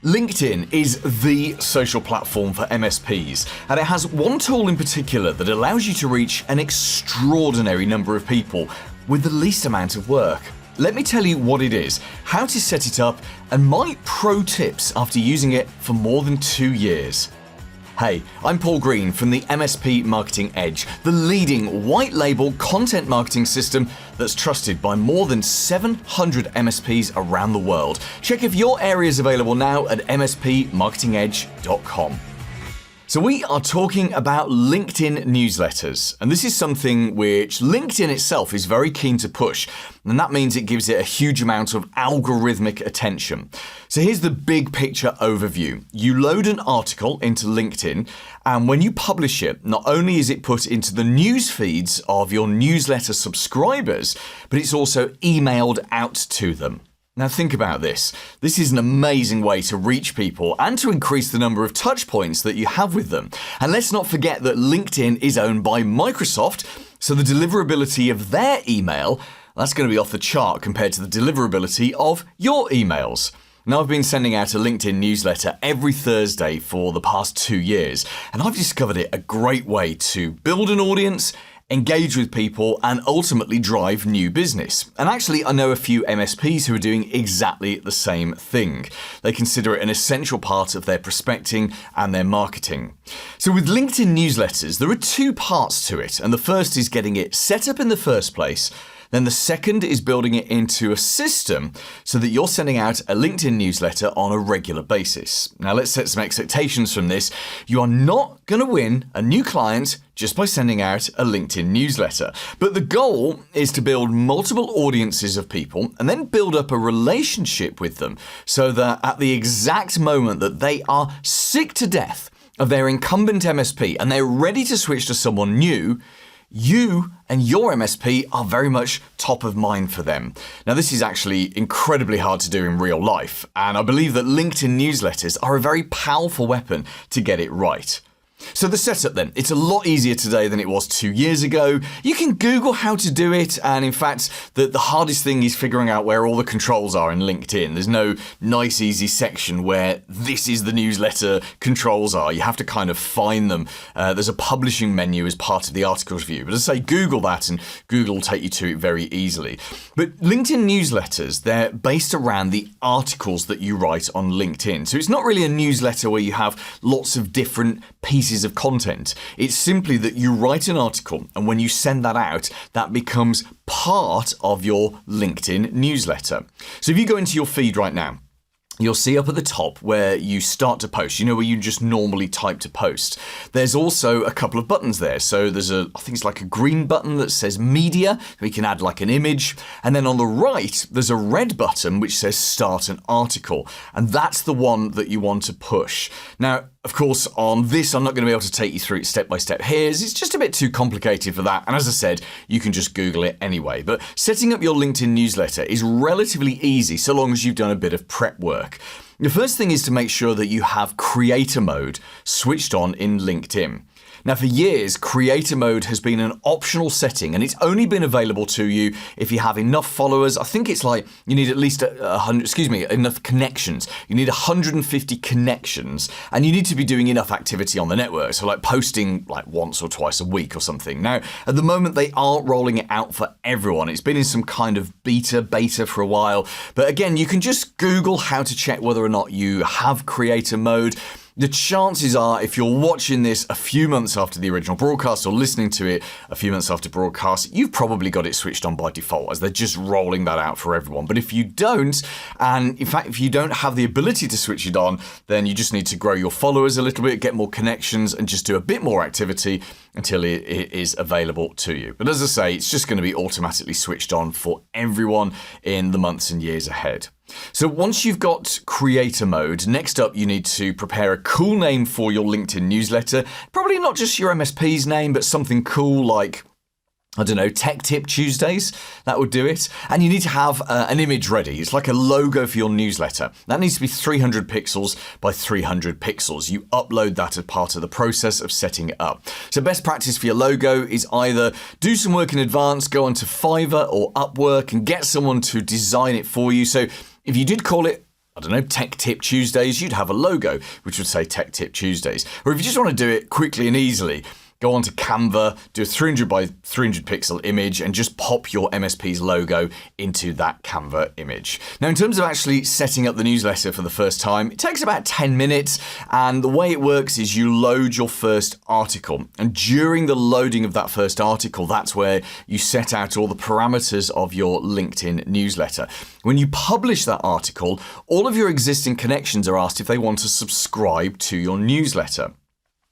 LinkedIn is the social platform for MSPs, and it has one tool in particular that allows you to reach an extraordinary number of people with the least amount of work. Let me tell you what it is, how to set it up, and my pro tips after using it for more than 2 years. Hey, I'm Paul Green from the MSP Marketing Edge, the leading white label content marketing system that's trusted by more than 700 MSPs around the world. Check if your area is available now at mspmarketingedge.com. So we are talking about LinkedIn newsletters, and this is something which LinkedIn itself is very keen to push, and that means it gives it a huge amount of algorithmic attention. So here's the big picture overview. You load an article into LinkedIn, and when you publish it, not only is it put into the news feeds of your newsletter subscribers, but it's also emailed out to them. Now think about this. This is an amazing way to reach people and to increase the number of touch points that you have with them. And let's not forget that LinkedIn is owned by Microsoft, so the deliverability of their email, that's going to be off the chart compared to the deliverability of your emails. Now, I've been sending out a LinkedIn newsletter every Thursday for the past 2 years, and I've discovered it a great way to build an audience, engage with people, and ultimately drive new business. And actually, I know a few MSPs who are doing exactly the same thing. They consider it an essential part of their prospecting and their marketing. So with LinkedIn newsletters, there are 2 parts to it. And the first is getting it set up in the first place. Then the second is building it into a system so that you're sending out a LinkedIn newsletter on a regular basis. Now let's set some expectations from this. You are not going to win a new client just by sending out a LinkedIn newsletter. But the goal is to build multiple audiences of people and then build up a relationship with them so that at the exact moment that they are sick to death of their incumbent MSP and they're ready to switch to someone new, you and your MSP are very much top of mind for them. Now, this is actually incredibly hard to do in real life, and I believe that LinkedIn newsletters are a very powerful weapon to get it right. So the setup then, it's a lot easier today than it was 2 years ago. You can Google how to do it, and in fact, the hardest thing is figuring out where all the controls are in LinkedIn. There's no nice, easy section where this is the newsletter controls are. You have to kind of find them. There's a publishing menu as part of the articles view. But as I say, Google that, and Google will take you to it very easily. But LinkedIn newsletters, they're based around the articles that you write on LinkedIn. So it's not really a newsletter where you have lots of different pieces of content. It's simply that you write an article, and when you send that out, that becomes part of your LinkedIn newsletter. So if you go into your feed right now, you'll see up at the top where you start to post, where you just normally type to post. There's also a couple of buttons there. So there's I think it's like a green button that says media. We can add like an image. And then on the right, there's a red button which says start an article. And that's the one that you want to push. Now, of course, on this, I'm not going to be able to take you through it step by step here. It's just a bit too complicated for that. And as I said, you can just Google it anyway. But setting up your LinkedIn newsletter is relatively easy so long as you've done a bit of prep work. The first thing is to make sure that you have creator mode switched on in LinkedIn. Now, for years, creator mode has been an optional setting, and it's only been available to you if you have enough followers. I think it's like you need at least enough connections. You need 150 connections, and you need to be doing enough activity on the network. So like posting like once or twice a week or something. Now, at the moment, they aren't rolling it out for everyone. It's been in some kind of beta for a while. But again, you can just Google how to check whether or not you have creator mode. The chances are, if you're watching this a few months after the original broadcast or listening to it a few months after broadcast, you've probably got it switched on by default as they're just rolling that out for everyone. But if you don't, and in fact, if you don't have the ability to switch it on, then you just need to grow your followers a little bit, get more connections, and just do a bit more activity until it is available to you. But as I say, it's just going to be automatically switched on for everyone in the months and years ahead. So once you've got creator mode, next up you need to prepare a cool name for your LinkedIn newsletter. Probably not just your MSP's name, but something cool like, I don't know, Tech Tip Tuesdays. That would do it. And you need to have an image ready. It's like a logo for your newsletter. That needs to be 300 pixels by 300 pixels. You upload that as part of the process of setting it up. So best practice for your logo is either do some work in advance, go onto Fiverr or Upwork and get someone to design it for you. So if you did call it I don't know, Tech Tip Tuesdays, you'd have a logo which would say Tech Tip Tuesdays. Or if you just want to do it quickly and easily, go onto Canva, do a 300 by 300 pixel image and just pop your MSP's logo into that Canva image. Now, in terms of actually setting up the newsletter for the first time, it takes about 10 minutes. And the way it works is you load your first article. And during the loading of that first article, that's where you set out all the parameters of your LinkedIn newsletter. When you publish that article, all of your existing connections are asked if they want to subscribe to your newsletter.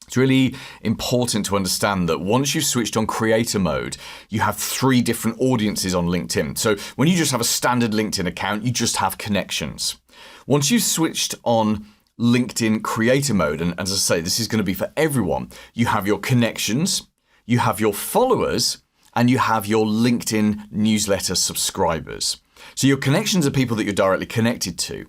It's really important to understand that once you've switched on creator mode, you have 3 different audiences on LinkedIn. So when you just have a standard LinkedIn account, you just have connections. Once you've switched on LinkedIn creator mode, and as I say, this is going to be for everyone, you have your connections, you have your followers, and you have your LinkedIn newsletter subscribers. So your connections are people that you're directly connected to.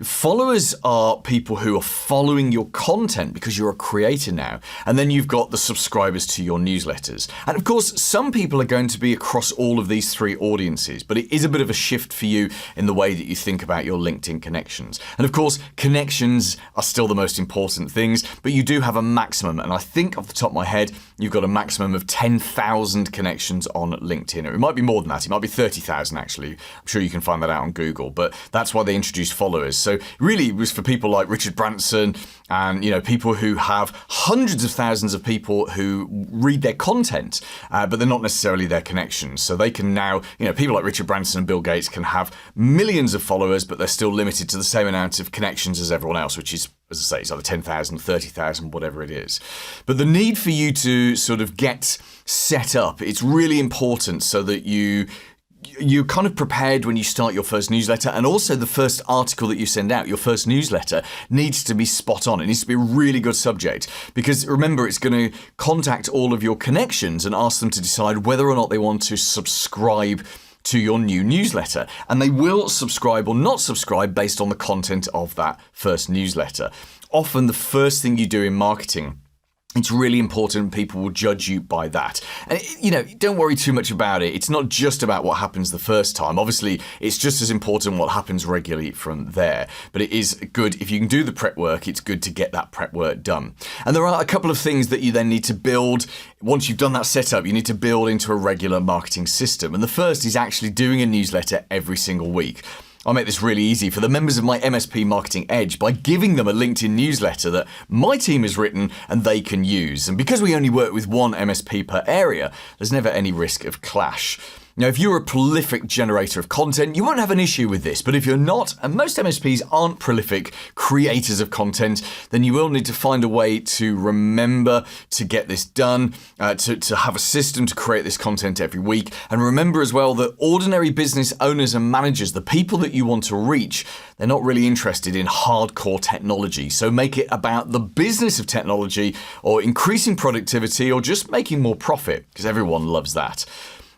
Followers are people who are following your content because you're a creator now. And then you've got the subscribers to your newsletters. And of course, some people are going to be across all of these 3 audiences, but it is a bit of a shift for you in the way that you think about your LinkedIn connections. And of course, connections are still the most important things, but you do have a maximum. And I think off the top of my head, you've got a maximum of 10,000 connections on LinkedIn. It might be more than that. It might be 30,000 actually. I'm sure you can find that out on Google, but that's why they introduced followers. So really it was for people like Richard Branson and, people who have hundreds of thousands of people who read their content, but they're not necessarily their connections. So they can now, people like Richard Branson and Bill Gates can have millions of followers, but they're still limited to the same amount of connections as everyone else, which is, as I say, it's either 10,000, 30,000, whatever it is. But the need for you to sort of get set up, it's really important so that you're kind of prepared when you start your first newsletter, and also the first article that you send out, your first newsletter, needs to be spot on. It needs to be a really good subject because remember, it's going to contact all of your connections and ask them to decide whether or not they want to subscribe to your new newsletter. And they will subscribe or not subscribe based on the content of that first newsletter. Often the first thing you do in marketing, it's really important people will judge you by that. And, don't worry too much about it. It's not just about what happens the first time. Obviously, it's just as important what happens regularly from there. But it is good, if you can do the prep work, it's good to get that prep work done. And there are a couple of things that you then need to build. Once you've done that setup, you need to build into a regular marketing system. And the first is actually doing a newsletter every single week. I'll make this really easy for the members of my MSP Marketing Edge by giving them a LinkedIn newsletter that my team has written and they can use. And because we only work with one MSP per area, there's never any risk of clash. Now, if you're a prolific generator of content, you won't have an issue with this. But if you're not, and most MSPs aren't prolific creators of content, then you will need to find a way to remember to get this done, to have a system to create this content every week. And remember as well that ordinary business owners and managers, the people that you want to reach, they're not really interested in hardcore technology. So make it about the business of technology or increasing productivity or just making more profit, because everyone loves that.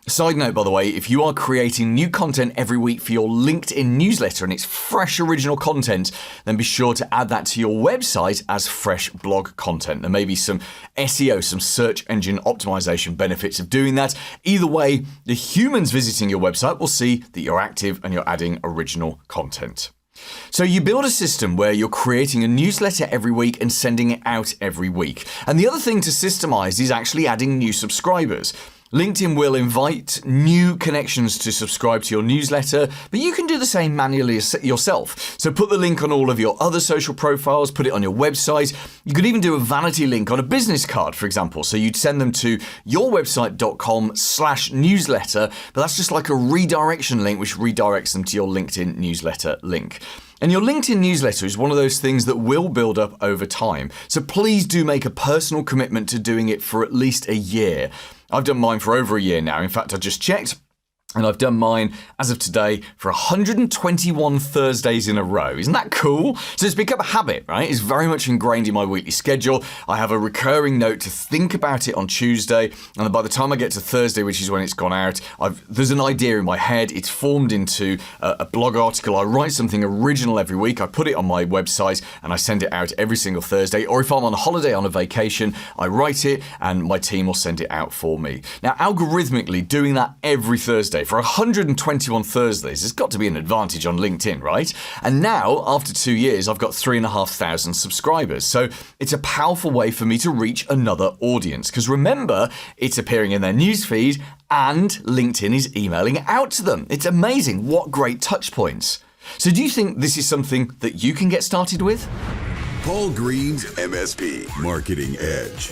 Side note, by the way, if you are creating new content every week for your LinkedIn newsletter and it's fresh original content, then be sure to add that to your website as fresh blog content. There may be some SEO, some search engine optimization benefits of doing that. Either way, the humans visiting your website will see that you're active and you're adding original content. So you build a system where you're creating a newsletter every week and sending it out every week. And the other thing to systemize is actually adding new subscribers. LinkedIn will invite new connections to subscribe to your newsletter, but you can do the same manually yourself. So put the link on all of your other social profiles, put it on your website. You could even do a vanity link on a business card, for example. So you'd send them to yourwebsite.com/newsletter, but that's just like a redirection link, which redirects them to your LinkedIn newsletter link. And your LinkedIn newsletter is one of those things that will build up over time. So please do make a personal commitment to doing it for at least a year. I've done mine for over a year now. In fact, I just checked. And I've done mine, as of today, for 121 Thursdays in a row. Isn't that cool? So it's become a habit, right? It's very much ingrained in my weekly schedule. I have a recurring note to think about it on Tuesday. And by the time I get to Thursday, which is when it's gone out, there's an idea in my head. It's formed into a blog article. I write something original every week. I put it on my website and I send it out every single Thursday. Or if I'm on a holiday, on a vacation, I write it and my team will send it out for me. Now, algorithmically, doing that every Thursday Thursday. For 121 Thursdays, there's got to be an advantage on LinkedIn, right? And now, after 2 years, I've got 3,500 subscribers. So it's a powerful way for me to reach another audience. Because remember, it's appearing in their newsfeed and LinkedIn is emailing out to them. It's amazing. What great touch points. So do you think this is something that you can get started with? Paul Green's MSP Marketing Edge.